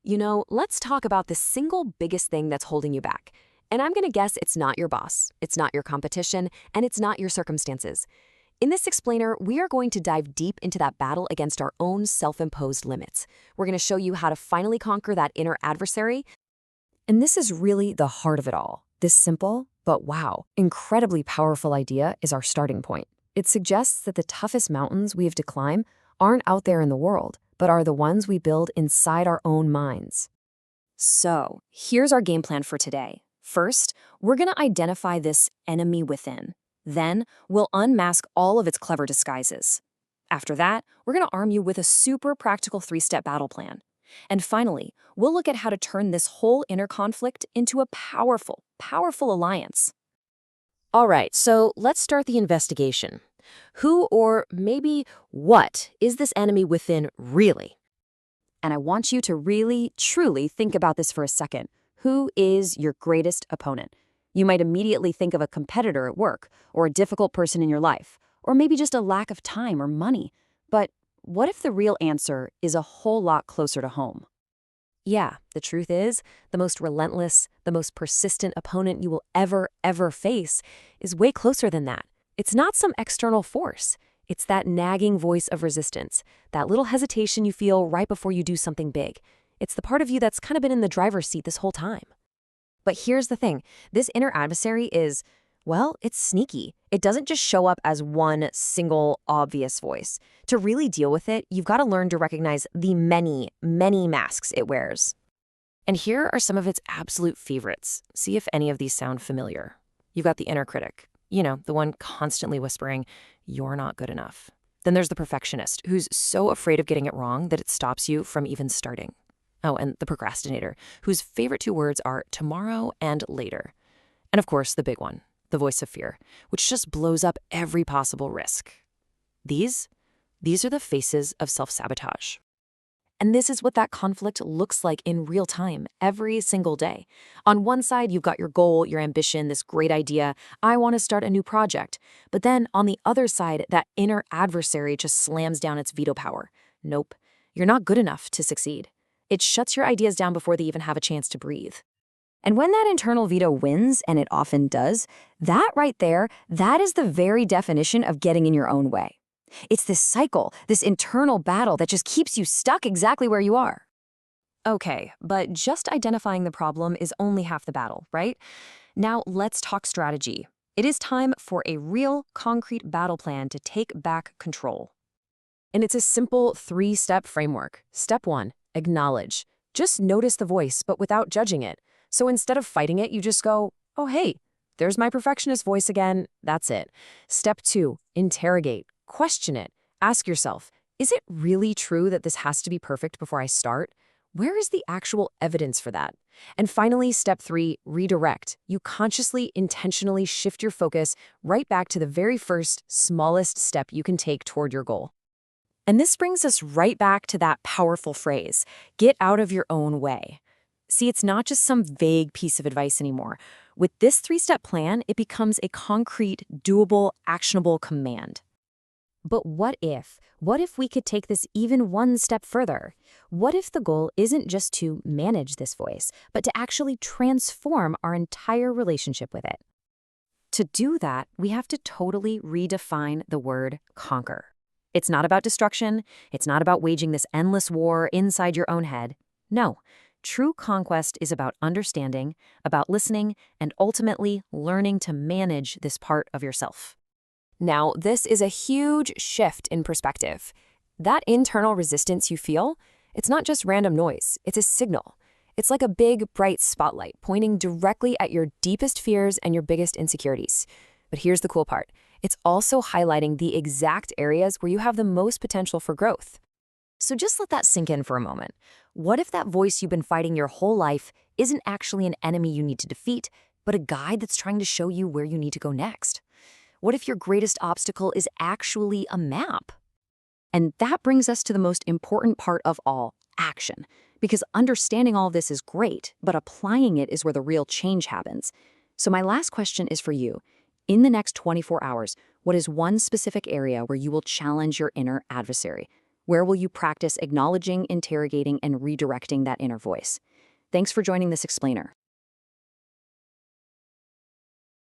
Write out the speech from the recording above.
Let's talk about the single biggest thing that's holding you back. And I'm going to guess it's not your boss, it's not your competition, and it's not your circumstances. In this explainer, we are going to dive deep into that battle against our own self-imposed limits. We're going to show you how to finally conquer that inner adversary. And this is really the heart of it all. This simple, but wow, incredibly powerful idea is our starting point. It suggests that the toughest mountains we have to climb aren't out there in the world, but are the ones we build inside our own minds. So, here's our game plan for today. First, we're going to identify this enemy within. Then, we'll unmask all of its clever disguises. After that, we're going to arm you with a super practical 3-step battle plan. And finally, we'll look at how to turn this whole inner conflict into a powerful, powerful alliance. All right, so let's start the investigation. Who or maybe what is this enemy within really? And I want you to really, truly think about this for a second. Who is your greatest opponent? You might immediately think of a competitor at work, or a difficult person in your life, or maybe just a lack of time or money. But what if the real answer is a whole lot closer to home? Yeah, the truth is, the most relentless, the most persistent opponent you will ever face is way closer than that. It's not some external force. It's that nagging voice of resistance, that little hesitation you feel right before you do something big. It's the part of you that's kind of been in the driver's seat this whole time. But here's the thing. This inner adversary is, well, it's sneaky. It doesn't just show up as one single obvious voice. To really deal with it, you've got to learn to recognize the many, many masks it wears. And here are some of its absolute favorites. See if any of these sound familiar. You've got the inner critic. The one constantly whispering, "You're not good enough." Then there's the perfectionist, who's so afraid of getting it wrong that it stops you from even starting. Oh, and the procrastinator, whose favorite 2 words are tomorrow and later. And of course, the big one, the voice of fear, which just blows up every possible risk. These are the faces of self-sabotage. And this is what that conflict looks like in real time, every single day. On one side, you've got your goal, your ambition, this great idea, I want to start a new project. But then on the other side, that inner adversary just slams down its veto power. Nope, you're not good enough to succeed. It shuts your ideas down before they even have a chance to breathe. And when that internal veto wins, and it often does, that right there, that is the very definition of getting in your own way. It's this cycle, this internal battle that just keeps you stuck exactly where you are. Okay, but just identifying the problem is only half the battle, right? Now let's talk strategy. It is time for a real, concrete battle plan to take back control. And it's a simple 3-step framework. Step 1, acknowledge. Just notice the voice, but without judging it. So instead of fighting it, you just go, oh, hey, there's my perfectionist voice again. That's it. Step 2, interrogate. Question it. Ask yourself, is it really true that this has to be perfect before I start? Where is the actual evidence for that? And finally, step 3, redirect. You consciously, intentionally shift your focus right back to the very first, smallest step you can take toward your goal. And this brings us right back to that powerful phrase, get out of your own way. See, it's not just some vague piece of advice anymore. With this 3-step plan, it becomes a concrete, doable, actionable command. But what if we could take this even one step further? What if the goal isn't just to manage this voice, but to actually transform our entire relationship with it? To do that, we have to totally redefine the word conquer. It's not about destruction. It's not about waging this endless war inside your own head. No, true conquest is about understanding, about listening, and ultimately learning to manage this part of yourself. Now, this is a huge shift in perspective. That internal resistance you feel, it's not just random noise, it's a signal. It's like a big, bright spotlight pointing directly at your deepest fears and your biggest insecurities. But here's the cool part. It's also highlighting the exact areas where you have the most potential for growth. So just let that sink in for a moment. What if that voice you've been fighting your whole life isn't actually an enemy you need to defeat, but a guide that's trying to show you where you need to go next? What if your greatest obstacle is actually a map? And that brings us to the most important part of all, action. Because understanding all of this is great, but applying it is where the real change happens. So my last question is for you. In the next 24 hours, what is one specific area where you will challenge your inner adversary? Where will you practice acknowledging, interrogating, and redirecting that inner voice? Thanks for joining this explainer.